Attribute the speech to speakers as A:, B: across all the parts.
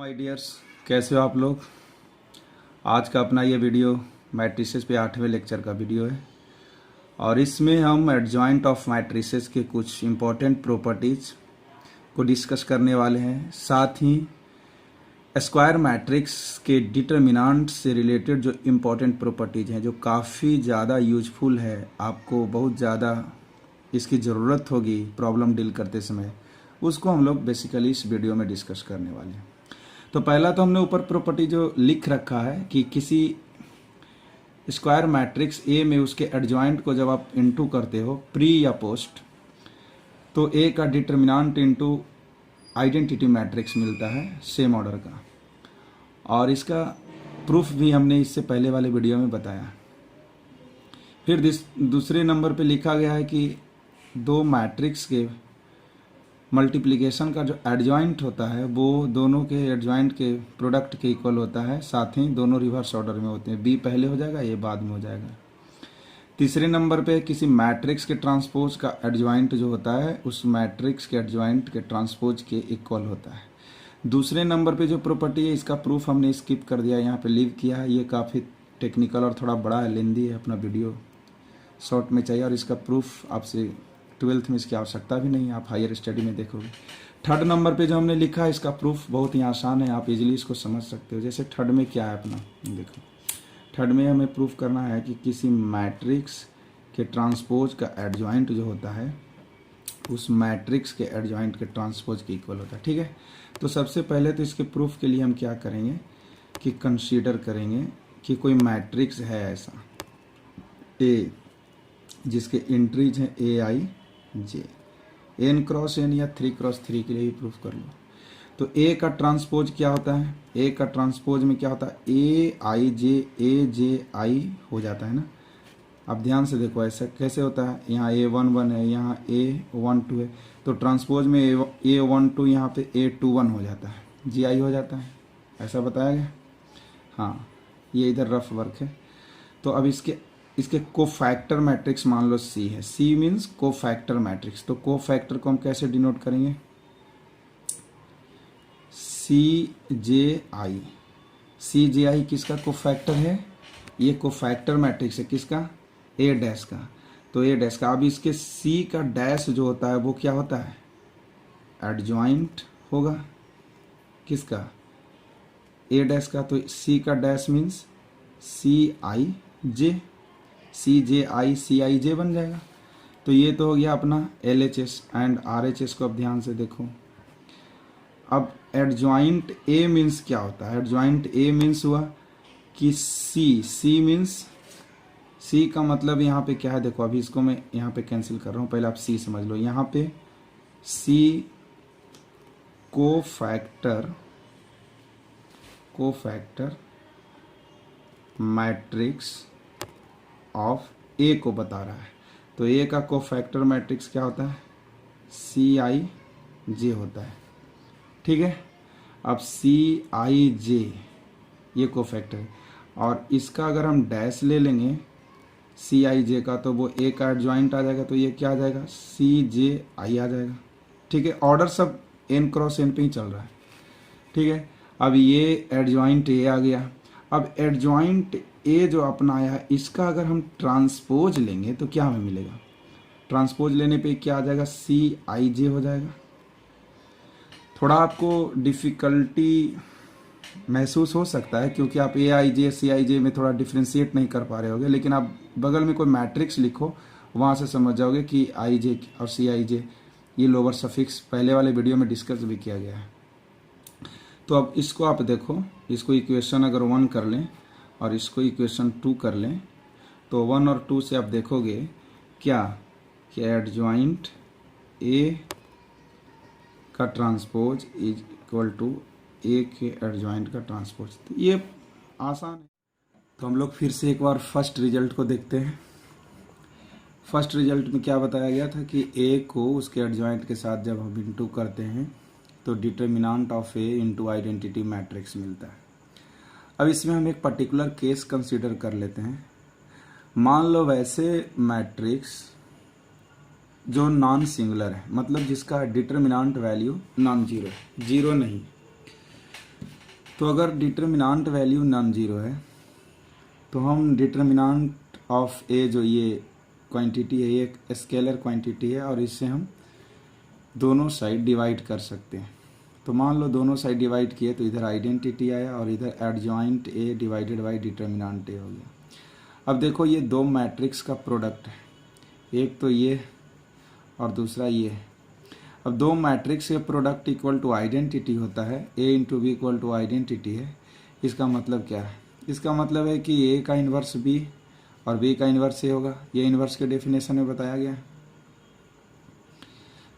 A: My dears, कैसे हो आप लोग। आज का अपना ये वीडियो मैट्रिसेस पे 8वें लेक्चर का वीडियो है और इसमें हम एडजॉइंट ऑफ मैट्रिसेस के कुछ इम्पोर्टेंट प्रॉपर्टीज को डिस्कस करने वाले हैं। साथ ही स्क्वायर मैट्रिक्स के डिटरमिनेंट से रिलेटेड जो इम्पोर्टेंट प्रॉपर्टीज हैं, जो काफ़ी ज़्यादा यूजफुल है, आपको बहुत ज़्यादा इसकी ज़रूरत होगी प्रॉब्लम डील करते समय, उसको हम लोग बेसिकली इस वीडियो में डिस्कस करने वाले हैं। तो पहला तो हमने ऊपर प्रॉपर्टी जो लिख रखा है कि किसी स्क्वायर मैट्रिक्स ए में उसके एडजॉइंट को जब आप इनटू करते हो प्री या पोस्ट, तो ए का डिटरमिनेंट इनटू आइडेंटिटी मैट्रिक्स मिलता है सेम ऑर्डर का। और इसका प्रूफ भी हमने इससे पहले वाले वीडियो में बताया। फिर दूसरे नंबर पे लिखा गया है कि दो मैट्रिक्स के मल्टीप्लिकेशन का जो एडजॉइंट होता है वो दोनों के एडजॉइंट के प्रोडक्ट के इक्वल होता है। साथ ही दोनों रिवर्स ऑर्डर में होते हैं, बी पहले हो जाएगा, ए बाद में हो जाएगा। तीसरे नंबर पे किसी मैट्रिक्स के ट्रांसपोज का एडजॉइंट जो होता है उस मैट्रिक्स के एडजॉइंट के ट्रांसपोज के इक्वल होता है। दूसरे नंबर पे जो प्रॉपर्टी है इसका प्रूफ हमने स्किप कर दिया, यहाँ पे लीव किया है। ये काफ़ी टेक्निकल और थोड़ा बड़ा है, लेंदी है, अपना वीडियो शॉर्ट में चाहिए और इसका प्रूफ आपसे 12th में इसकी आवश्यकता भी नहीं है, आप हायर स्टडी में देखोगे। थर्ड नंबर पे जो हमने लिखा है इसका प्रूफ बहुत ही आसान है, आप इजीली इसको समझ सकते हो। जैसे थर्ड में क्या है अपना, देखो थर्ड में हमें प्रूफ करना है कि किसी मैट्रिक्स के ट्रांसपोज का एडजॉइंट जो होता है उस मैट्रिक्स के एडजॉइंट के ट्रांसपोज के इक्वल होता है। ठीक है, तो सबसे पहले तो इसके प्रूफ के लिए हम क्या करेंगे कि कंसीडर करेंगे कि कोई मैट्रिक्स है ऐसा ए जिसके एंट्रीज हैं ए आई जे, एन क्रॉस एन या 3x3 के लिए भी प्रूफ कर लो। तो ए का ट्रांसपोज क्या होता है, ए का ट्रांसपोज में क्या होता है, ए जे आई हो जाता है ना। अब ध्यान से देखो ऐसा कैसे होता है, यहाँ A11 है, यहाँ A12 है, तो ट्रांसपोज में A12 यहाँ पे A21 हो जाता है, जी आई हो जाता है, ऐसा बताया गया। हाँ, ये इधर रफ वर्क है। तो अब इसके कोफैक्टर मैट्रिक्स मान लो सी है, सी मीन्स कोफैक्टर मैट्रिक्स। तो कोफैक्टर को हम कैसे डिनोट करेंगे, सी जे आई किसका कोफैक्टर है, ये कोफैक्टर मैट्रिक्स है किसका, ए डैश का। तो ए डैश का, अब इसके सी का डैश जो होता है वो क्या होता है, एडजॉइंट होगा किसका, ए डैश का। तो सी का डैश मीन्स सी आई जे, सी जे आई सी आई जे बन जाएगा। तो ये तो हो गया अपना LHS एंड RHS को। अब ध्यान से देखो, अब एडजॉइंट ए मीन्स क्या होता है, एडजॉइंट ए मीन्स हुआ कि सी मीन्स, सी का मतलब यहाँ पे क्या है, देखो अभी इसको मैं यहाँ पे कैंसिल कर रहा हूँ, पहले आप सी समझ लो। यहाँ पे सी कोफैक्टर मैट्रिक्स ऑफ ए को बता रहा है। तो ए का कोफैक्टर मैट्रिक्स क्या होता है, सी आई जे होता है। ठीक है, अब सी आई जे ये कोफैक्टर है और इसका अगर हम डैश ले लेंगे सी आई जे का, तो वो ए का एडजॉइंट आ जाएगा, तो ये क्या आ जाएगा, सी जे आई आ जाएगा। ठीक है, ऑर्डर सब एन क्रॉस एन पे ही चल रहा है। ठीक है, अब ये एडजॉइंट ए आ गया। अब एडजॉइंट ए जो अपना आया है इसका अगर हम ट्रांसपोज लेंगे तो क्या हमें मिलेगा, ट्रांसपोज लेने पे क्या आ जाएगा, सी आई जे हो जाएगा। थोड़ा आपको डिफ़िकल्टी महसूस हो सकता है क्योंकि आप ए आई जे सी आई जे में थोड़ा डिफ्रेंशिएट नहीं कर पा रहे होगे, लेकिन आप बगल में कोई मैट्रिक्स लिखो वहाँ से समझ जाओगे कि आई जे और सी आई जे ये लोअर सफिक्स पहले वाले वीडियो में डिस्कस भी किया गया है। तो अब इसको आप देखो, इसको इक्वेशन अगर 1 कर लें और इसको इक्वेशन 2 कर लें, तो 1 और 2 से आप देखोगे क्या कि एडजॉइंट ए का ट्रांसपोज इज इक्वल टू ए के एडजॉइंट का ट्रांसपोज। तो ये आसान है। तो हम लोग फिर से एक बार फर्स्ट रिजल्ट को देखते हैं। फर्स्ट रिजल्ट में क्या बताया गया था कि ए को उसके एडजॉइंट के साथ जब हम इनटू करते हैं तो determinant of A into identity matrix मिलता है। अब इसमें हम एक पर्टिकुलर केस कंसीडर कर लेते हैं। मान लो वैसे मैट्रिक्स जो नॉन सिंगुलर है, मतलब जिसका determinant value non zero, zero नहीं, तो अगर डिटर्मिनांट वैल्यू नॉन जीरो है तो हम डिटर्मिनांट ऑफ ए जो ये क्वांटिटी है, ये एक स्केलर क्वांटिटी है और इससे हम दोनों साइड डिवाइड कर सकते हैं। तो मान लो दोनों साइड डिवाइड किए तो इधर आइडेंटिटी आया और इधर adjoint A divided by determinant A हो गया। अब देखो ये दो मैट्रिक्स का प्रोडक्ट है, एक तो ये और दूसरा ये है। अब दो मैट्रिक्स के प्रोडक्ट इक्वल टू आइडेंटिटी होता है, A into B equal to identity है। इसका मतलब क्या है? इसका मतलब है कि ए का इन्वर्स बी और बी का इन्वर्स ए होगा। ये इन्वर्स के डेफिनेशन में बताया गया है।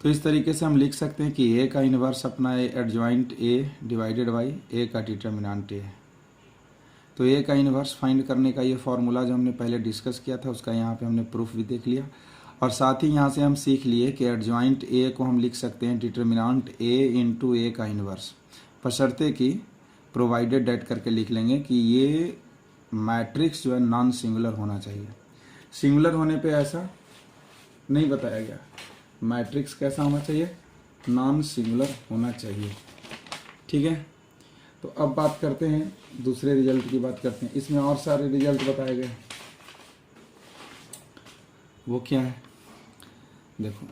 A: तो इस तरीके से हम लिख सकते हैं कि ए का इन्वर्स अपना एडजॉइंट ए डिवाइडेड बाई ए का डिटर्मिनांट ए है। तो ए का इन्वर्स फाइंड करने का ये फॉर्मूला जो हमने पहले डिस्कस किया था उसका यहाँ पे हमने प्रूफ भी देख लिया और साथ ही यहाँ से हम सीख लिए कि एडजॉइंट ए को हम लिख सकते हैं डिटर्मिनांट ए इंटू ए का इन्वर्स, बशर्ते कि प्रोवाइडेड डेट करके लिख लेंगे कि ये मैट्रिक्स जो है नॉन सिंगुलर होना चाहिए। सिंगुलर होने पे ऐसा नहीं बताया गया। मैट्रिक्स कैसा होना चाहिए? नॉन सिंगुलर होना चाहिए। ठीक है, तो अब बात करते हैं दूसरे रिजल्ट की बात करते हैं। इसमें और सारे रिजल्ट बताए गए, वो क्या है देखो।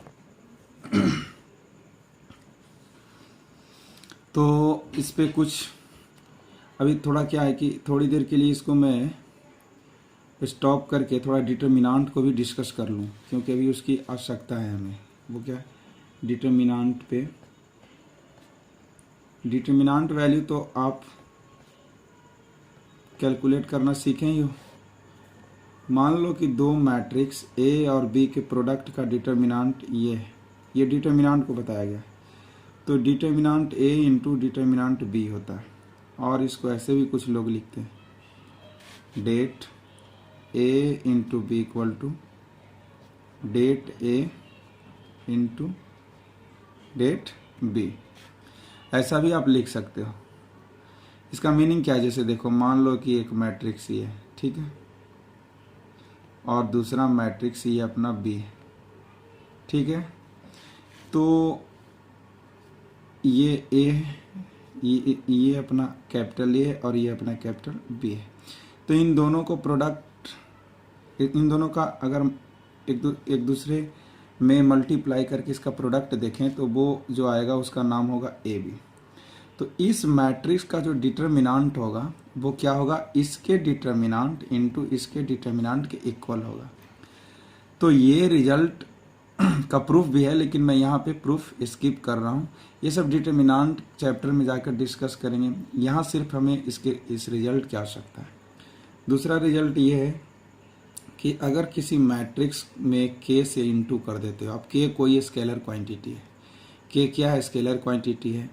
A: तो इस पे कुछ अभी थोड़ा क्या है कि थोड़ी देर के लिए इसको मैं स्टॉप करके थोड़ा डिटर्मिनांट को भी डिस्कस कर लूँ, क्योंकि अभी उसकी आवश्यकता है हमें। वो क्या है? डिटर्मिनांट पे डिटर्मिनांट वैल्यू तो आप कैलकुलेट करना सीखें ही हो। मान लो कि दो मैट्रिक्स ए और बी के प्रोडक्ट का डिटर्मिनांट ये है, ये डिटर्मिनांट को बताया गया। तो डिटर्मिनांट ए इंटू डिटर्मिनांट बी होता है और इसको ऐसे भी कुछ लोग लिखते हैं, det A into B equal to det A into det B, ऐसा भी आप लिख सकते हो। इसका मीनिंग क्या है? जैसे देखो, मान लो कि एक मैट्रिक्स ये है, ठीक है, और दूसरा मैट्रिक्स ये अपना बी है, ठीक है। तो ये ए है, ये अपना कैपिटल ए है और ये अपना कैपिटल बी है। तो इन दोनों को प्रोडक्ट, इन दोनों का अगर एक दूसरे में मल्टीप्लाई करके इसका प्रोडक्ट देखें तो वो जो आएगा उसका नाम होगा ए बी। तो इस मैट्रिक्स का जो डिटर्मिनांट होगा वो क्या होगा? इसके डिटर्मिनांट इनटू इसके डिटर्मिनांट के इक्वल होगा। तो ये रिजल्ट का प्रूफ भी है, लेकिन मैं यहाँ पे प्रूफ स्किप कर रहा हूँ। ये सब डिटर्मिनांट चैप्टर में जाकर डिस्कस करेंगे। यहाँ सिर्फ हमें इस रिजल्ट की आवश्यकता है। दूसरा रिजल्ट ये है कि अगर किसी मैट्रिक्स में k से इनटू कर देते हो, अब k कोई स्केलर क्वांटिटी है, k क्या है? स्केलर क्वांटिटी है,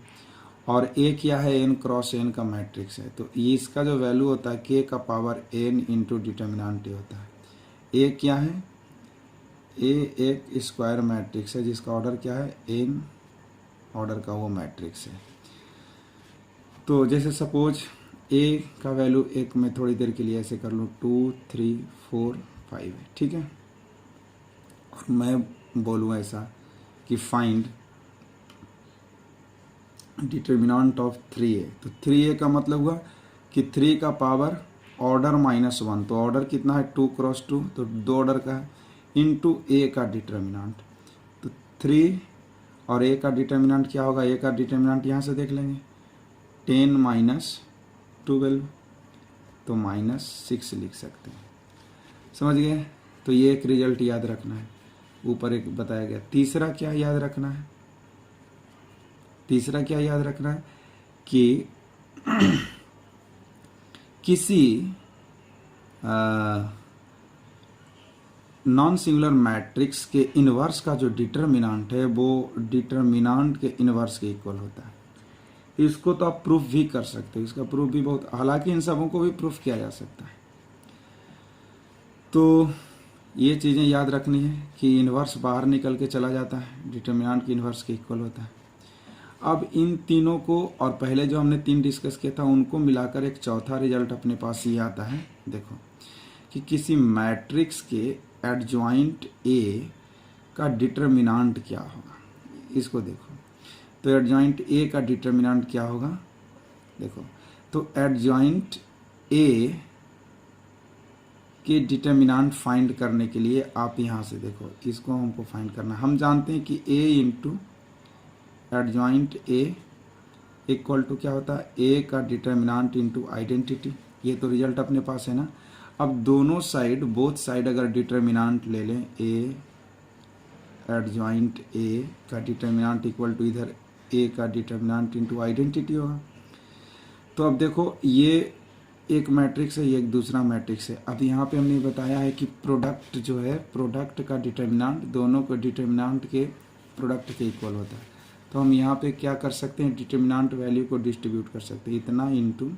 A: और a क्या है? n क्रॉस n का मैट्रिक्स है। तो इसका जो वैल्यू होता है k का power n into determinant a होता है। a क्या है? a एक स्क्वायर मैट्रिक्स है जिसका ऑर्डर क्या है? n ऑर्डर का वो मैट्रिक्स है। तो जैसे सपोज a का वैल्यू एक मैं थोड़ी देर के लिए ऐसे कर लूँ 2 3 4 5 है, ठीक है, और मैं बोलूँ ऐसा कि फाइंड डिटर्मिनांट ऑफ 3a। तो 3a का मतलब हुआ कि 3 का पावर ऑर्डर -1, तो ऑर्डर कितना है? 2 क्रॉस 2, तो 2 ऑर्डर का है, इंटू a का डिटर्मिनांट। तो 3 और a का डिटर्मिनांट क्या होगा? a का डिटर्मिनांट यहाँ से देख लेंगे, 10 माइनस 12, तो -6 लिख सकते हैं। समझ गए? तो ये एक रिजल्ट याद रखना है, ऊपर एक बताया गया। तीसरा क्या याद रखना है? तीसरा क्या याद रखना है कि किसी नॉन सिंगुलर मैट्रिक्स के इनवर्स का जो डिटर्मिनांट है वो डिटर्मिनांट के इनवर्स के इक्वल होता है। इसको तो आप प्रूफ भी कर सकते हो, इसका प्रूफ भी बहुत, हालांकि इन सबों को भी प्रूफ किया जा सकता है। तो ये चीज़ें याद रखनी है कि इन्वर्स बाहर निकल के चला जाता है, डिटर्मिनांट की इन्वर्स के इक्वल होता है। अब इन तीनों को और पहले जो हमने 3 डिस्कस किया था उनको मिलाकर एक चौथा रिजल्ट अपने पास ये आता है। देखो कि किसी मैट्रिक्स के एडजॉइंट ए का डिटर्मिनांट क्या होगा, इसको देखो। तो एडजॉइंट ए का डिटर्मिनांट क्या होगा? देखो, तो एडजॉइंट ए के डिटर्मिनेंट फाइंड करने के लिए आप यहाँ से देखो, इसको हमको फाइंड करना। हम जानते हैं कि A into adjoint A equal to क्या होता है, ए का डिटर्मिनेंट इंटू आइडेंटिटी। ये तो रिजल्ट अपने पास है ना। अब दोनों साइड, बोथ साइड अगर डिटर्मिनेंट ले लें, ए एडजॉइंट ए का डिटर्मिनेंट इक्वल टू इधर ए का डिटर्मिनेंट इंटू आइडेंटिटी होगा। तो अब देखो, ये एक मैट्रिक्स है, ये एक दूसरा मैट्रिक्स है। अब यहाँ पे हमने बताया है कि प्रोडक्ट जो है, प्रोडक्ट का डिटर्मिनेंट दोनों को डिटर्मिनेंट के प्रोडक्ट के इक्वल होता है। तो हम यहाँ पे क्या कर सकते हैं, डिटर्मिनेंट वैल्यू को डिस्ट्रीब्यूट कर सकते हैं, इतना इंटू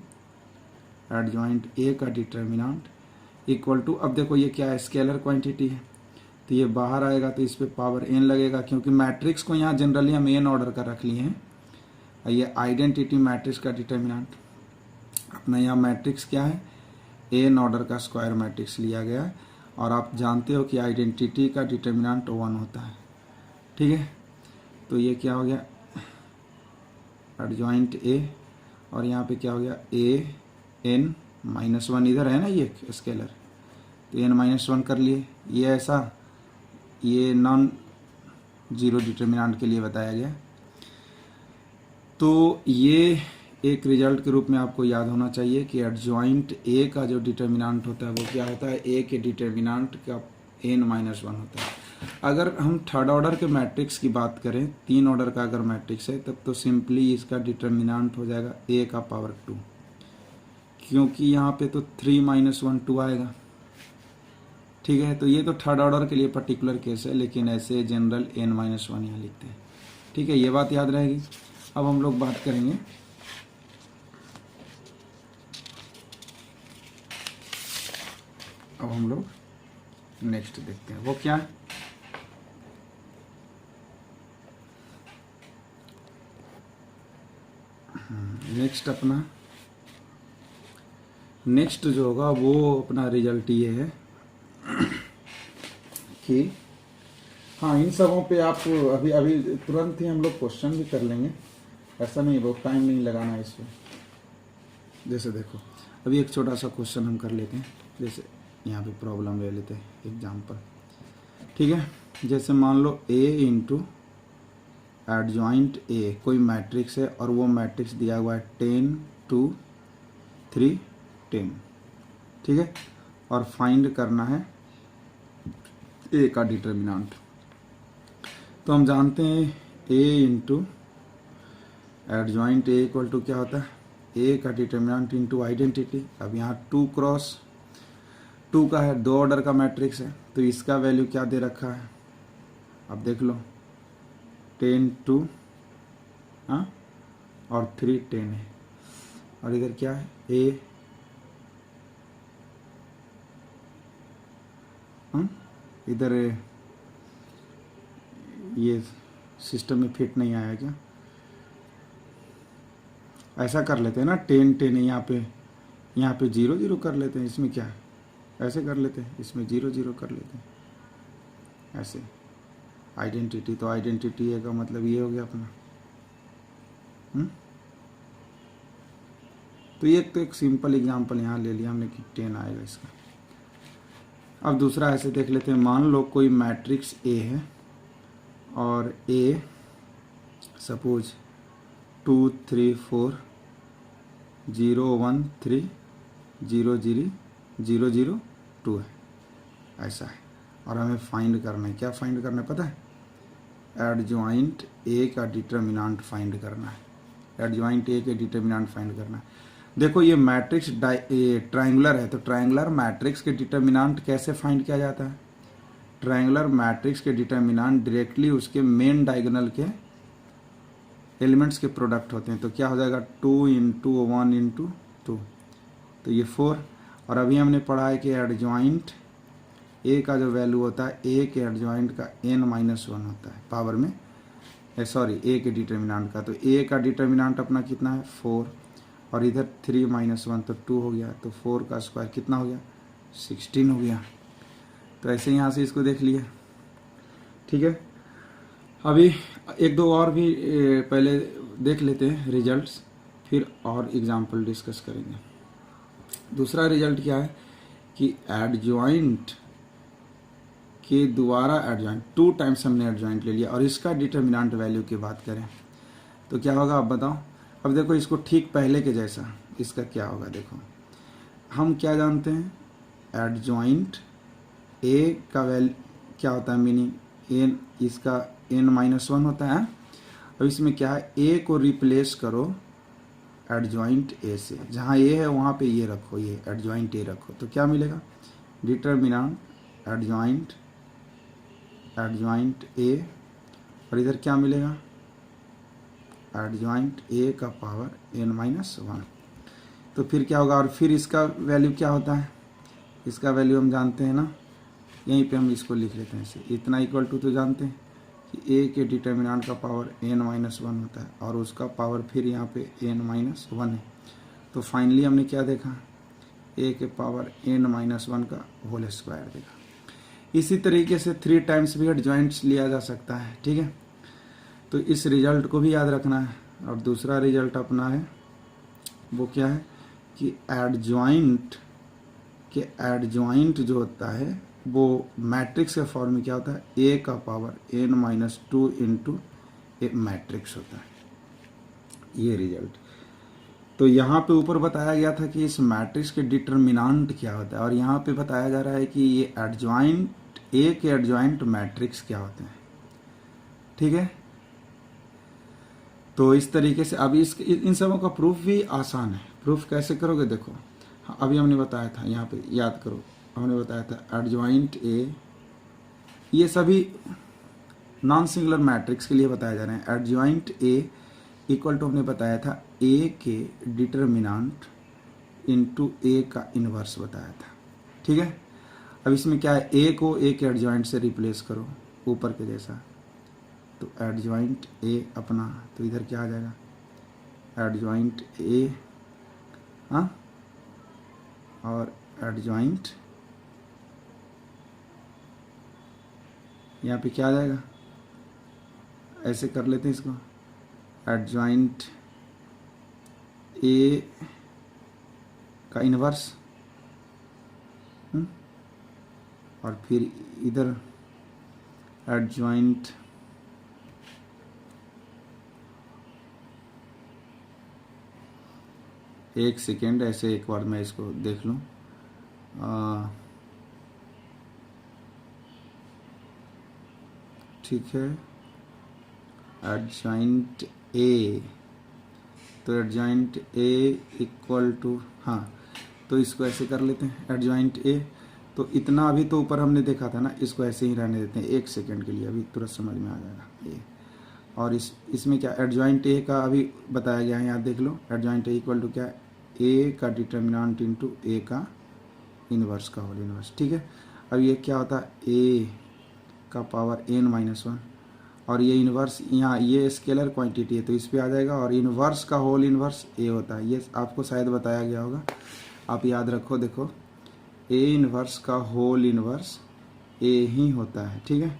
A: एडजॉइंट ए का डिटर्मिनेंट इक्वल टू, अब देखो ये क्या है, स्केलर क्वांटिटी है, तो ये बाहर आएगा तो इस पे पावर एन लगेगा, क्योंकि मैट्रिक्स को यहाँ जनरली हम एन ऑर्डर का रख लिए हैं। ये आइडेंटिटी मैट्रिक्स का डिटर्मिनेंट, अपना यहाँ मैट्रिक्स क्या है, एन ऑर्डर का स्क्वायर मैट्रिक्स लिया गया है। और आप जानते हो कि आइडेंटिटी का डिटर्मिनेंट 1 होता है, ठीक है। तो ये क्या हो गया, एडजॉइंट ए, और यहाँ पे क्या हो गया, ए एन माइनस 1, इधर है ना ये स्केलर, तो एन माइनस 1 कर लिए। ये ऐसा, ये नॉन जीरो डिटर्मिनेंट के लिए बताया गया। तो ये एक रिजल्ट के रूप में आपको याद होना चाहिए कि एडजॉइंट ए का जो डिटर्मिनेंट होता है वो क्या होता है, ए के डिटर्मिनेंट का एन माइनस 1 होता है। अगर हम थर्ड ऑर्डर के मैट्रिक्स की बात करें, 3 ऑर्डर का अगर मैट्रिक्स है, तब तो सिंपली इसका डिटर्मिनेंट हो जाएगा ए का पावर 2, क्योंकि यहाँ पे तो 3 माइनस 1 2 आएगा, ठीक है। तो ये तो थर्ड ऑर्डर के लिए पर्टिकुलर केस है, लेकिन ऐसे जनरल एन माइनस 1 यहाँ लिखते हैं, ठीक है। ये बात याद रहेगी। अब हम लोग बात करेंगे अब हम लोग नेक्स्ट देखते हैं, वो क्या है। नेक्स्ट अपना नेक्स्ट जो होगा वो अपना रिजल्ट ये है कि हाँ, इन सबों पे आप अभी अभी तुरंत ही हम लोग क्वेश्चन भी कर लेंगे, ऐसा नहीं, बहुत टाइम नहीं लगाना इस पर। जैसे देखो, अभी एक छोटा सा क्वेश्चन हम कर लेते हैं, जैसे यहाँ पे प्रॉब्लम ले लेते हैं एग्जाम्पल, ठीक है। जैसे मान लो ए इंटू एडजॉइंट ए कोई मैट्रिक्स है, और वो मैट्रिक्स दिया हुआ है 10 2 3 10, ठीक है। और फाइंड करना है ए का डिटर्मिनेंट। तो हम जानते हैं A into adjoint A equal to क्या होता है, ए का डिटर्मिनेंट इंटू आइडेंटिटी। अब यहाँ 2 क्रॉस 2 का है, 2 ऑर्डर का मैट्रिक्स है, तो इसका वैल्यू क्या दे रखा है, अब देख लो, 10 2 हाँ, और 3 10 है। और इधर क्या है, ए इधर ये सिस्टम में फिट नहीं आया क्या, ऐसा कर लेते हैं ना, 10 10 है, यहाँ पे 0 0 कर लेते हैं, इसमें क्या है, ऐसे कर लेते हैं, इसमें 0 0 कर लेते हैं, ऐसे। आइडेंटिटी, तो आइडेंटिटी है का मतलब ये हो गया अपना। तो ये तो एक सिंपल एग्जांपल यहाँ ले लिया हमने कि 10 आएगा इसका। अब दूसरा ऐसे देख लेते हैं, मान लो कोई मैट्रिक्स ए है, और ए सपोज 2 3 4 0 1 3 0 0 0 0 2 है, ऐसा है। और हमें फाइंड करना है, क्या फाइंड करना है पता है, एडजॉइंट ए का डिटर्मिनेंट फाइंड करना है, एडजॉइंट ए के डिटर्मिनेंट फाइंड करना है। देखो ये मैट्रिक्स ट्रायंगुलर है, तो ट्रायंगुलर मैट्रिक्स के डिटर्मिनेंट कैसे फाइंड किया जाता है, ट्रायंगुलर मैट्रिक्स के डिटर्मिनेंट डायरेक्टली उसके मेन डायगोनल के एलिमेंट्स के प्रोडक्ट होते हैं। तो क्या हो जाएगा, 2 इंटू 1 इंटू 2, तो ये 4। और अभी हमने पढ़ा है कि एडजॉइंट ए का जो वैल्यू होता है, ए के एडजॉइंट का n माइनस 1 होता है पावर में, सॉरी ए के डिटर्मिनेंट का। तो ए का डिटर्मिनेंट अपना कितना है 4, और इधर 3 माइनस 1 तो 2 हो गया, तो 4 का स्क्वायर कितना हो गया 16 हो गया। तो ऐसे यहाँ से इसको देख लिया, ठीक है। अभी एक दो और भी पहले देख लेते हैं रिजल्ट्स, फिर और एग्जाम्पल डिस्कस करेंगे। दूसरा रिजल्ट क्या है कि एडजॉइंट के द्वारा एडजॉइंट 2 टाइम्स हमने एडजॉइंट ले लिया और इसका डिटर्मिनेंट वैल्यू की बात करें तो क्या होगा आप बताओ। अब देखो इसको ठीक पहले के जैसा इसका क्या होगा। देखो हम क्या जानते हैं एडजॉइंट ए का वैल्यू क्या होता है, मीनिंग एन, इसका n-1 होता है। अब इसमें क्या है ए को रिप्लेस करो एडजॉइंट ए से, जहाँ ए है वहाँ पे ये रखो, ये एडजॉइंट ए रखो तो क्या मिलेगा डिटर्मिनेंट एडजॉइंट ए और इधर क्या मिलेगा एडजॉइंट ए का पावर n-1। तो फिर क्या होगा और फिर इसका वैल्यू क्या होता है, इसका वैल्यू हम जानते हैं ना, यहीं पे हम इसको लिख लेते हैं ऐसे, इतना इक्वल टू तो जानते हैं कि ए के डिटर्मिनेंट का पावर n-1 होता है और उसका पावर फिर यहाँ पे n-1 है। तो फाइनली हमने क्या देखा ए के पावर n-1 का होल स्क्वायर देखा। इसी तरीके से 3 टाइम्स भी एडजॉइंट्स लिया जा सकता है, ठीक है। तो इस रिजल्ट को भी याद रखना है। और दूसरा रिजल्ट अपना है वो क्या है कि एडजॉइंट जो होता है वो मैट्रिक्स के फॉर्म में क्या होता है ए का पावर n-2 इंटू ए मैट्रिक्स होता है ये रिजल्ट। तो यहाँ पे ऊपर बताया गया था कि इस मैट्रिक्स के डिटर्मिनेंट क्या होता है और यहाँ पे बताया जा रहा है कि ये एडजॉइंट ए के एडजॉइंट मैट्रिक्स क्या होते हैं, ठीक है। तो इस तरीके से अभी इन सबों का प्रूफ भी आसान है। प्रूफ कैसे करोगे देखो, अभी हमने बताया था यहाँ पे याद करो, हमने बताया था एडजॉइंट ए, ये सभी नॉन सिंगुलर मैट्रिक्स के लिए बताया जा रहे हैं। एडजॉइंट ए इक्वल टू हमने बताया था ए के डिटर्मिनेंट इनटू ए का इनवर्स बताया था, ठीक है। अब इसमें क्या है ए को ए के एडजॉइंट से रिप्लेस करो ऊपर के जैसा, तो एडजॉइंट ए अपना, तो इधर क्या आ जाएगा एडजॉइंट ए, हाँ, और एडजॉइंट यहाँ पे क्या आ जाएगा, ऐसे कर लेते हैं इसको, एडजॉइंट ए का इनवर्स और फिर इधर एडजॉइंट एक सेकेंड, ऐसे एक बार मैं इसको देख लूँ। ठीक है, एडजॉइंट ए, तो एडजॉइंट ए इक्वल टू, हाँ, तो इसको ऐसे कर लेते हैं एडजॉइंट ए। तो इतना अभी तो ऊपर हमने देखा था ना, इसको ऐसे ही रहने देते हैं एक सेकेंड के लिए, अभी तुरंत समझ में आ जाएगा ए। और इसमें क्या एडजॉइंट ए का अभी बताया गया है, यहाँ देख लो एडजॉइंट ए इक्वल टू क्या है ए का डिटर्मिनेंट इनटू ए का इनवर्स का होल इनवर्स, ठीक है। अब ये क्या होता है ए का पावर n-1 और ये इनवर्स, यहाँ ये स्केलर क्वांटिटी है तो इस पे आ जाएगा और इनवर्स का होल इनवर्स ए होता है, ये आपको शायद बताया गया होगा, आप याद रखो। देखो ए इनवर्स का होल इनवर्स ए ही होता है, ठीक है।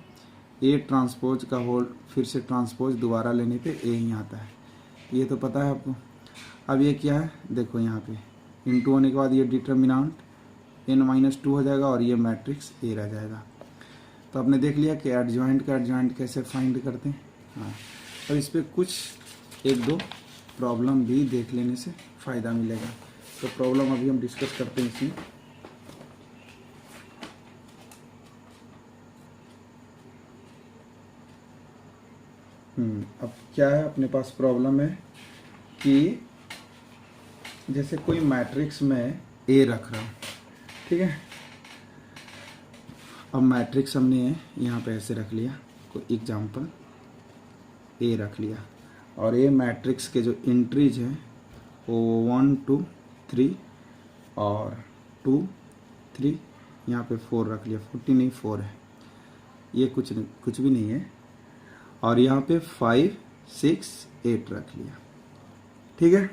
A: ए ट्रांसपोज का होल फिर से ट्रांसपोज दोबारा लेने पे ए ही आता है, ये तो पता है आपको। अब ये क्या है देखो, यहाँ पे इंटू होने के बाद ये डिटर्मिनेंट n-2 हो जाएगा और ये मैट्रिक्स ए रह जाएगा। तो आपने देख लिया कि एडजॉइंट का एडजॉइंट कैसे फाइंड करते हैं। हाँ, अब इस पर कुछ एक दो प्रॉब्लम भी देख लेने से फ़ायदा मिलेगा। तो प्रॉब्लम अभी हम डिस्कस करते हैं इसमें। अब क्या है अपने पास प्रॉब्लम है कि जैसे कोई मैट्रिक्स में ए रख रहा हूँ, ठीक है। अब मैट्रिक्स हमने यहाँ पे ऐसे रख लिया, कोई एग्जांपल ए रख लिया और ए मैट्रिक्स के जो एंट्रीज हैं वो 1 2 3 और 2 3, यहाँ पे 4 रख लिया, 40 नहीं 4 है, ये कुछ भी नहीं है। और यहाँ पे 5 6 8 रख लिया, ठीक है।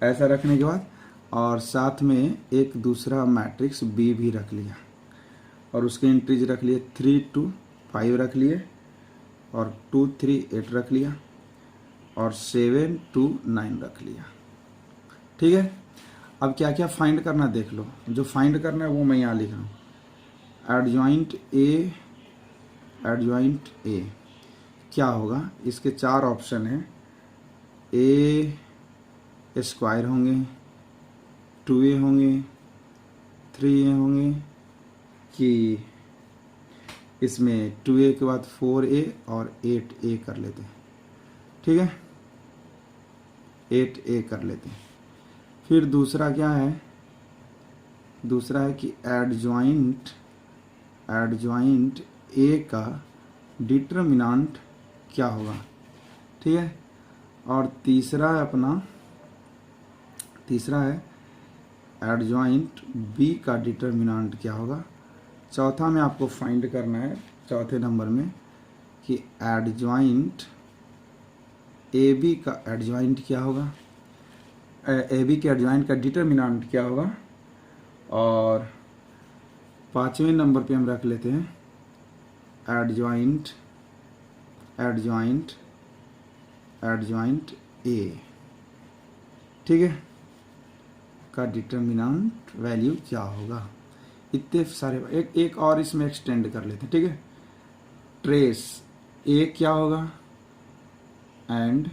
A: ऐसा रखने के बाद और साथ में एक दूसरा मैट्रिक्स बी भी रख लिया और उसके एंट्रीज रख लिए 3 2 5 रख लिए और 2 3 8 रख लिया और 7 to 9 रख लिया। ठीक है, अब क्या क्या फाइंड करना देख लो। जो फाइंड करना है वो मैं यहाँ लिख रहा हूँ। एडजॉइंट ए क्या होगा, इसके 4 ऑप्शन हैं। ए स्क्वायर होंगे, 2a होंगे, 3a होंगे, कि इसमें 2a के बाद 4a और 8a कर लेते हैं। ठीक है, 8a कर लेते हैं। फिर दूसरा क्या है, दूसरा है कि एडजॉइंट ए का डिटरमिनेंट क्या होगा। ठीक है, और तीसरा है एडजॉइंट बी का डिटरमिनेंट क्या होगा। चौथा में आपको फाइंड करना है, चौथे नंबर में, कि एडजॉइंट ए बी का एडजॉइंट क्या होगा, ए बी के एडजॉइंट का डिटरमिनेंट क्या होगा। और 5वें नंबर पे हम रख लेते हैं एडजॉइंट ए। ठीक है, का डिटरमिनेंट वैल्यू क्या होगा। इतने सारे, एक और इसमें एक्सटेंड कर लेते हैं। ठीक है, ट्रेस ए क्या होगा and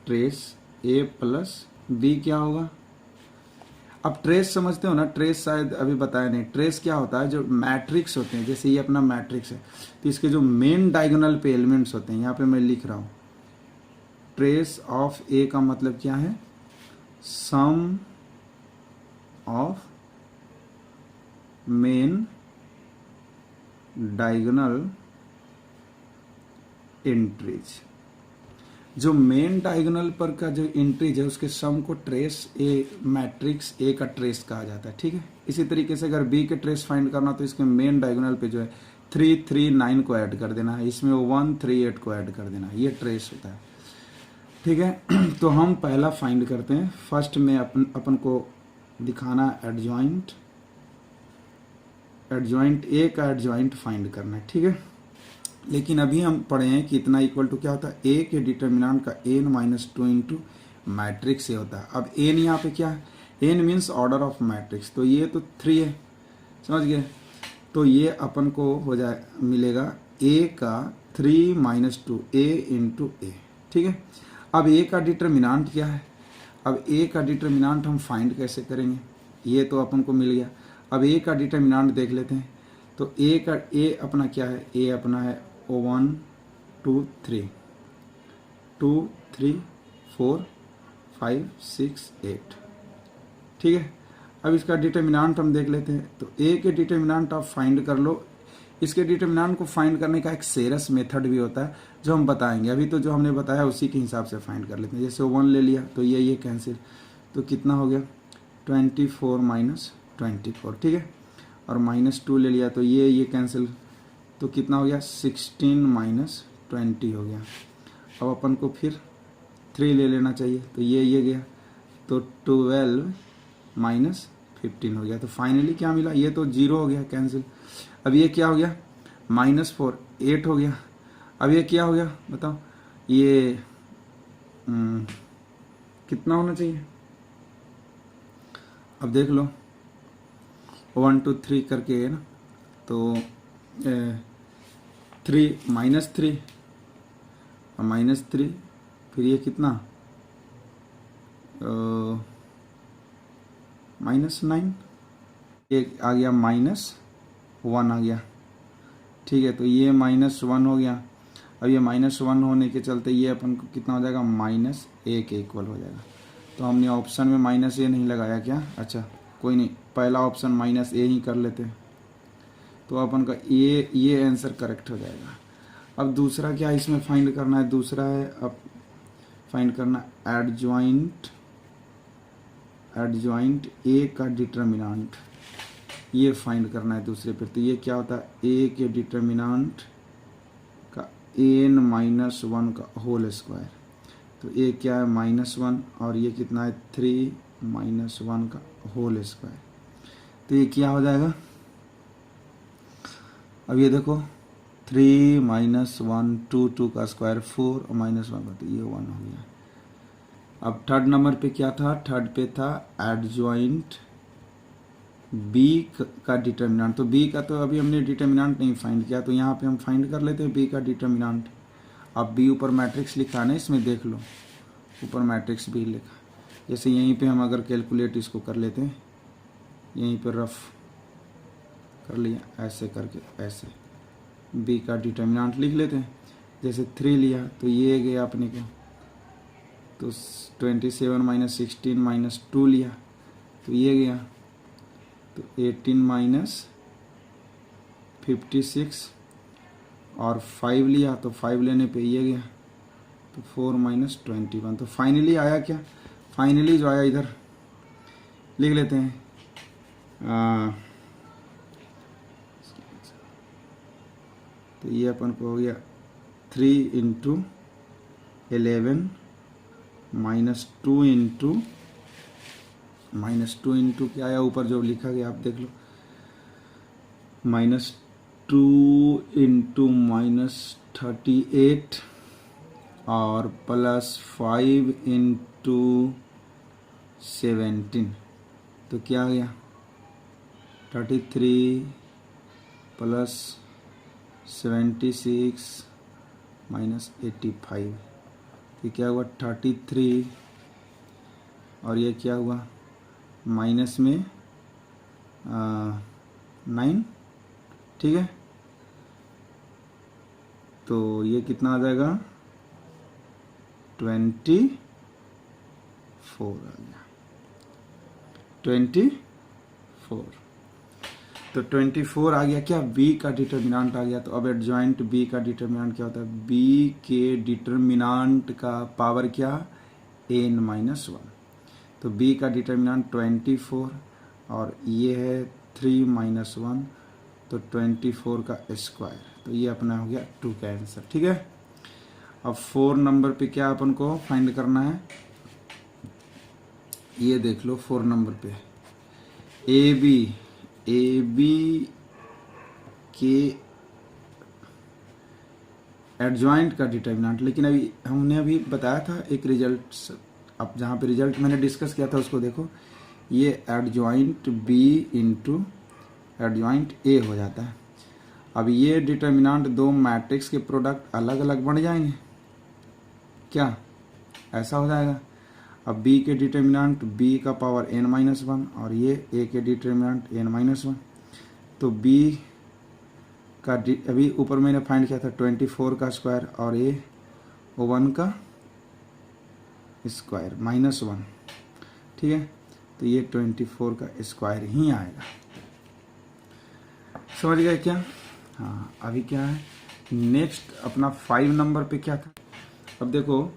A: trace A plus B क्या होगा। अब ट्रेस समझते हो ना, ट्रेस शायद अभी बताया नहीं। ट्रेस क्या होता है, जो मैट्रिक्स होते हैं, जैसे ये अपना मैट्रिक्स है तो इसके जो मेन डायगोनल पे एलिमेंट्स होते हैं, यहाँ पे मैं लिख रहा हूँ ट्रेस ऑफ ए का मतलब क्या है, सम ऑफ मेन डायगोनल एंट्रीज। जो मेन डायगोनल पर का जो एंट्रीज है उसके सम को ट्रेस ए, मैट्रिक्स ए का ट्रेस कहा जाता है। ठीक है, इसी तरीके से अगर बी के ट्रेस फाइंड करना तो इसके मेन डायगोनल पे जो है 3, 3, 9 को ऐड कर देना है, इसमें 1, 3, 8 को ऐड कर देना है, ये ट्रेस होता है। ठीक है, तो हम पहला फाइंड करते हैं। फर्स्ट में अपन को दिखाना एडजॉइंट ए का एडजॉइंट फाइंड करना है। ठीक है, लेकिन अभी हम पढ़े हैं कि इतना इक्वल टू क्या होता है, ए के डिटरमिनेंट का n-2 इंटू मैट्रिक्स ए होता है। अब n यहाँ पे क्या है, n means order of matrix, तो ये तो 3 है, समझ गए। तो ये अपन को हो जाए, मिलेगा a का 3 - 2 a इंटू ए। ठीक है, अब a का डिटरमिनेंट क्या है, अब a का डिटरमिनेंट हम फाइंड कैसे करेंगे, ये तो अपन को मिल गया। अब a का डिटरमिनेंट देख लेते हैं। तो a अपना क्या है, a अपना है 1, 2, 3, 4, 5, 6, 8। ठीक है, अब इसका डिटरमिनेंट हम देख लेते हैं। तो a के डिटरमिनेंट आप फाइंड कर लो। इसके डिटरमिनेंट को फाइंड करने का एक सेरस मेथड भी होता है जो हम बताएंगे। अभी तो जो हमने बताया उसी के हिसाब से फाइंड कर लेते हैं। जैसे 1 ले लिया तो ये कैंसिल, तो कितना हो गया 24 - 24। ठीक है, और -2 ले लिया तो ये कैंसिल, तो कितना हो गया 16 - 20 हो गया। अब अपन को फिर 3 ले लेना चाहिए, तो ये गया, तो 12 - 15 हो गया। तो फाइनली क्या मिला, ये तो 0 हो गया, कैंसिल। अब ये क्या हो गया -4, 8 हो गया। अब ये क्या हो गया बताओ, ये कितना होना चाहिए, अब देख लो 1, 2, 3 करके है ना, तो 3 -3 और -3, फिर ये कितना -9, एक आ गया -1 आ गया। ठीक है, तो ये -1 हो गया। अब ये -1 होने के चलते ये अपन को कितना हो जाएगा -1 के इक्वल हो जाएगा। तो हमने ऑप्शन में -a नहीं लगाया क्या, अच्छा कोई नहीं, पहला ऑप्शन -a ही कर लेते हैं, तो अपन का ये आंसर करेक्ट हो जाएगा। अब दूसरा क्या इसमें फाइंड करना है, दूसरा है अब फाइंड करना एडजॉइंट ए का डिटरमिनेंट, ये फाइंड करना है दूसरे पे। तो ये क्या होता है, ए के डिटरमिनेंट का n-1 का होल स्क्वायर, तो ए क्या है -1 और ये कितना है 3 - 1 का होल स्क्वायर, तो ये क्या हो जाएगा, अब ये देखो 3 माइनस 1 2 2 का स्क्वायर 4 और माइनस 1 का, तो ये 1 हो गया। अब थर्ड नंबर पे क्या था, थर्ड पे था एडजॉइंट बी का डिटर्मिनेंट। तो बी का तो अभी हमने डिटर्मिनेंट नहीं फाइंड किया, तो यहाँ पे हम फाइंड कर लेते हैं बी का डिटर्मिनेंट। अब बी ऊपर मैट्रिक्स लिखा है ना, इसमें देख लो ऊपर मैट्रिक्स भी लिखा। जैसे यहीं पे हम अगर कैलकुलेट इसको कर लेते हैं, यहीं पे रफ कर लिया ऐसे करके, ऐसे बी का डिटर्मिनेंट लिख लेते हैं। जैसे 3 लिया तो ये गया अपने को, तो 27 माइनस 16 माइनस 2 लिया तो ये गया, तो 18 माइनस 56 और 5 लिया तो 5 लेने पे ये गया, तो 4 माइनस 21। तो फाइनली आया क्या, फाइनली जो आया इधर लिख लेते हैं, तो ये अपन को हो गया 3 इंटू 11 माइनस 2 इंटू क्या आया ऊपर जो लिखा गया आप देख लो, माइनस 2 इंटू माइनस 38 और प्लस 5 इंटू 17, तो क्या आ गया 33 प्लस 76 माइनस 85, तो क्या हुआ 33 और ये क्या हुआ माइनस में 9, ठीक है। तो ये कितना आ जाएगा 24 आ गया, 24। तो 24 आ गया क्या, बी का डिटर्मिनेंट आ गया। तो अब एडजॉइंट बी का डिटर्मिनेंट क्या होता है, बी के डिटर्मिनेंट का पावर क्या, n माइनस 1। तो बी का डिटर्मिनेंट 24 और ये है 3 माइनस 1, तो 24 का स्क्वायर, तो ये अपना हो गया 2 का आंसर, ठीक है। अब 4 नंबर पे क्या अपन को फाइंड करना है, ये देख लो 4 नंबर पे ए बी के एडजॉइंट का डिटर्मिनेंट। लेकिन अभी हमने अभी बताया था एक रिजल्ट, अब जहाँ पे रिजल्ट मैंने डिस्कस किया था उसको देखो, ये adjoint B into adjoint A हो जाता है। अब ये डिटर्मिनेंट दो मैट्रिक्स के प्रोडक्ट अलग अलग बन जाएंगे क्या, ऐसा हो जाएगा। अब b के डिटर्मिनेंट b का पावर n माइनस 1 और ये a के डिटर्मिनेंट n माइनस 1, तो b का अभी ऊपर मैंने फाइंड किया था 24 का स्क्वायर और a 1 का स्क्वायर माइनस 1, ठीक है। तो ये 24 का स्क्वायर ही आएगा, समझ गए क्या। हाँ अभी क्या है नेक्स्ट अपना 5 नंबर पे क्या था, अब देखो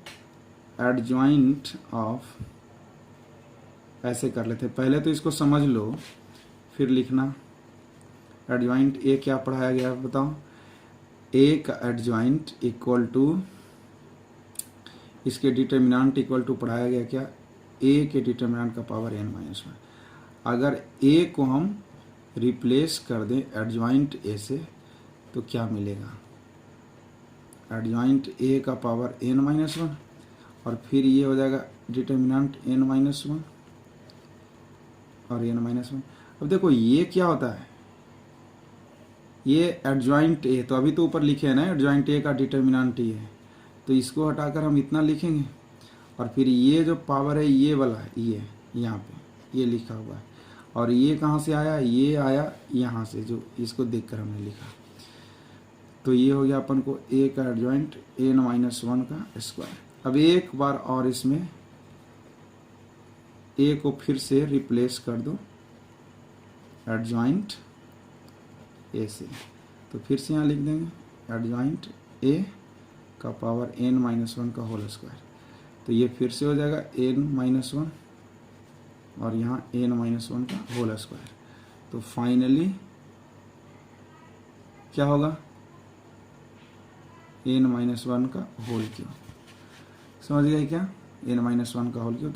A: एडजॉइंट ऑफ, ऐसे कर लेते पहले तो इसको समझ लो फिर लिखना। एडजॉइंट ए क्या पढ़ाया गया बताओ, ए का एडजॉइंट इक्वल टू, इसके डिटर्मिनेंट इक्वल टू पढ़ाया गया क्या, ए के डिटर्मिनेंट का पावर n माइनस 1। अगर ए को हम रिप्लेस कर दें एडजॉइंट ए से तो क्या मिलेगा, एडजॉइंट ए का पावर n माइनस 1 और फिर ये हो जाएगा डिटर्मिनेंट n माइनस 1 और n माइनस 1। अब देखो ये क्या होता है, ये एडजॉइंट ए, तो अभी तो ऊपर लिखे हैं ना एडजॉइंट ए का डिटर्मिनेंट ये है, तो इसको हटाकर हम इतना लिखेंगे और फिर ये जो पावर है ये वाला है, ये यहाँ पे ये लिखा हुआ है, और ये कहाँ से आया, ये आया यहाँ से, जो इसको देखकर हमने लिखा। तो ये हो गया अपन को ए का एडजॉइंट n माइनस 1 का स्क्वायर। अब एक बार और इसमें ए को फिर से रिप्लेस कर दो एडजॉइंट ए से, तो फिर से यहाँ लिख देंगे एडजॉइंट ए का पावर n माइनस 1 का होल स्क्वायर, तो ये फिर से हो जाएगा n माइनस 1 और यहाँ n माइनस 1 का होल स्क्वायर। तो फाइनली क्या होगा n माइनस 1 का होल क्यूब, समझ गए क्या, n माइनस 1 का होल क्यूब।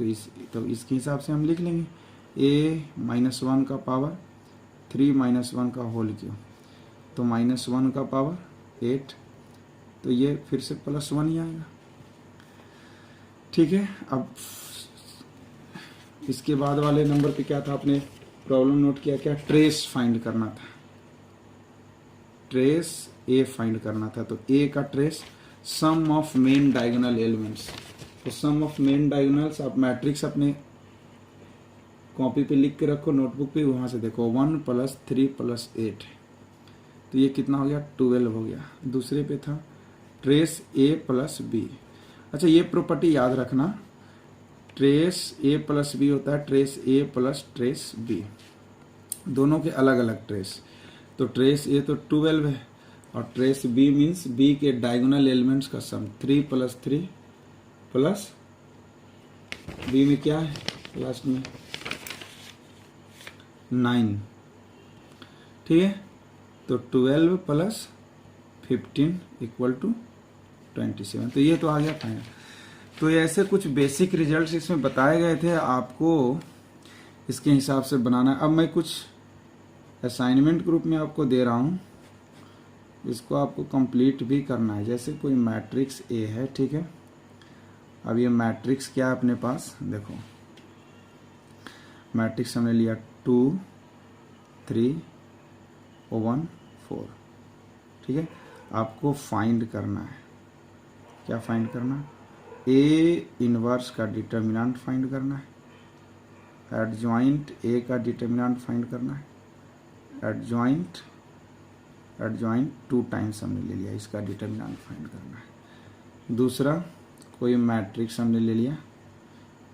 A: तो इसके हिसाब से हम लिख लेंगे a माइनस 1 का पावर 3 माइनस 1 का होल क्यूब, तो माइनस 1 का पावर 8, तो ये फिर से +1 ही आएगा। ठीक है, अब इसके बाद वाले नंबर पे क्या था, आपने प्रॉब्लम नोट किया क्या, ट्रेस फाइंड करना था, ट्रेस ए फाइंड करना था। तो ए का trace sum of main diagonal elements, तो सम ऑफ मेन डायगोनल्स आप मैट्रिक्स अपने कॉपी पे लिख के रखो, नोटबुक पे, वहां से देखो 1 + 3 + 8, तो ये कितना हो गया, 12 हो गया। दूसरे पे था ट्रेस ए + बी। अच्छा, ये प्रॉपर्टी याद रखना, ट्रेस ए + बी होता है ट्रेस ए + ट्रेस बी, दोनों के अलग अलग ट्रेस। तो ट्रेस ए तो 12 है, और ट्रेस बी मीन्स बी के डायगोनल एलिमेंट्स का सम, 3 + 3 प्लस बी में क्या है लास्ट में 9। ठीक है, तो 12 + 15 = 27। तो ये तो आ गया फाइनल। तो ऐसे कुछ बेसिक रिजल्ट्स इसमें बताए गए थे, आपको इसके हिसाब से बनाना है। अब मैं कुछ असाइनमेंट ग्रुप में आपको दे रहा हूँ, इसको आपको कंप्लीट भी करना है। जैसे कोई मैट्रिक्स ए है, ठीक है, अब ये मैट्रिक्स क्या है अपने पास, देखो मैट्रिक्स हमने लिया 2 3 1 4। ठीक है, आपको फाइंड करना है, क्या फाइंड करना, ए इनवर्स का डिटर्मिनेंट फाइंड करना है, एडजॉइंट ए का डिटर्मिनेंट फाइंड करना है, एडजॉइंट 2 टाइम्स हमने ले लिया, इसका डिटर्मिनेंट फाइंड करना है। दूसरा कोई मैट्रिक्स हमने ले लिया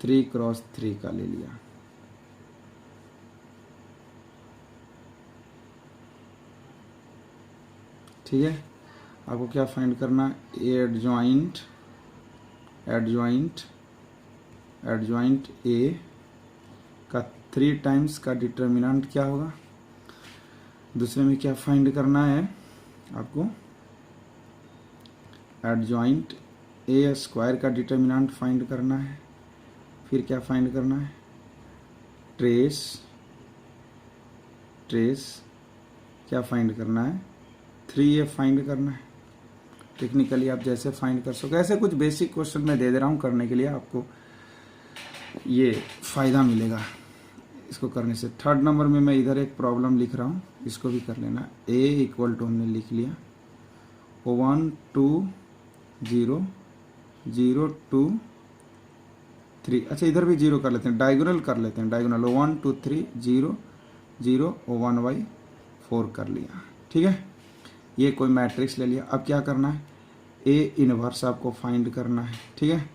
A: 3 × 3 का ले लिया, ठीक है, आपको क्या फाइंड करना, एडजॉइंट ए का 3 टाइम्स का डिटर्मिनेंट क्या होगा। दूसरे में क्या फाइंड करना है आपको, एडजॉइंट A² का डिटर्मिनेंट फाइंड करना है। फिर क्या फाइंड करना है, ट्रेस क्या फाइंड करना है, 3A फाइंड करना है। टेक्निकली आप जैसे फाइंड कर सको, ऐसे कुछ बेसिक क्वेश्चन मैं दे रहा हूँ करने के लिए, आपको ये फायदा मिलेगा इसको करने से। 3rd नंबर में मैं इधर एक प्रॉब्लम लिख रहा हूँ, इसको भी कर लेना। A = हमने लिख लिया 1 2 0 0 2 3। अच्छा, इधर भी 0 कर लेते हैं, डायगोनल कर लेते हैं, डायगोनल 1 2 3 0 0 1/4 कर लिया। ठीक है, ये कोई मैट्रिक्स ले लिया। अब क्या करना है, ए इनवर्स आपको फाइंड करना है। ठीक है,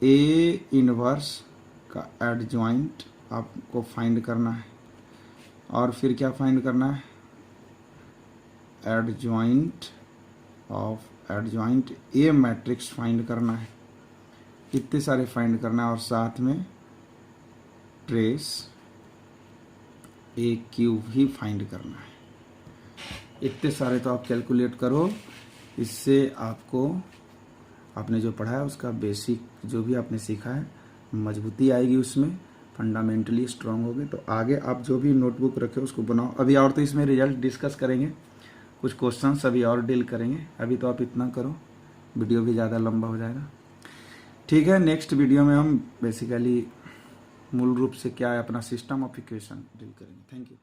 A: ए इनवर्स का एडजॉइंट आपको फाइंड करना है, और फिर क्या फाइंड करना है, एडजॉइंट ए मैट्रिक्स फाइंड करना है। इतने सारे फाइंड करना है, और साथ में ट्रेस AQ भी फाइंड करना है। इतने सारे तो आप कैलकुलेट करो, इससे आपको आपने जो पढ़ा है उसका बेसिक जो भी आपने सीखा है मजबूती आएगी, उसमें फंडामेंटली स्ट्रांग होगे। तो आगे आप जो भी नोटबुक रखे उसको बनाओ। अभी और तो इसमें रिजल्ट डिस्कस करेंगे, कुछ क्वेश्चंस अभी और डील करेंगे। अभी तो आप इतना करो, वीडियो भी ज़्यादा लंबा हो जाएगा। ठीक है, नेक्स्ट वीडियो में हम बेसिकली मूल रूप से क्या है अपना सिस्टम ऑफ इक्वेशन डील करेंगे। Thank you.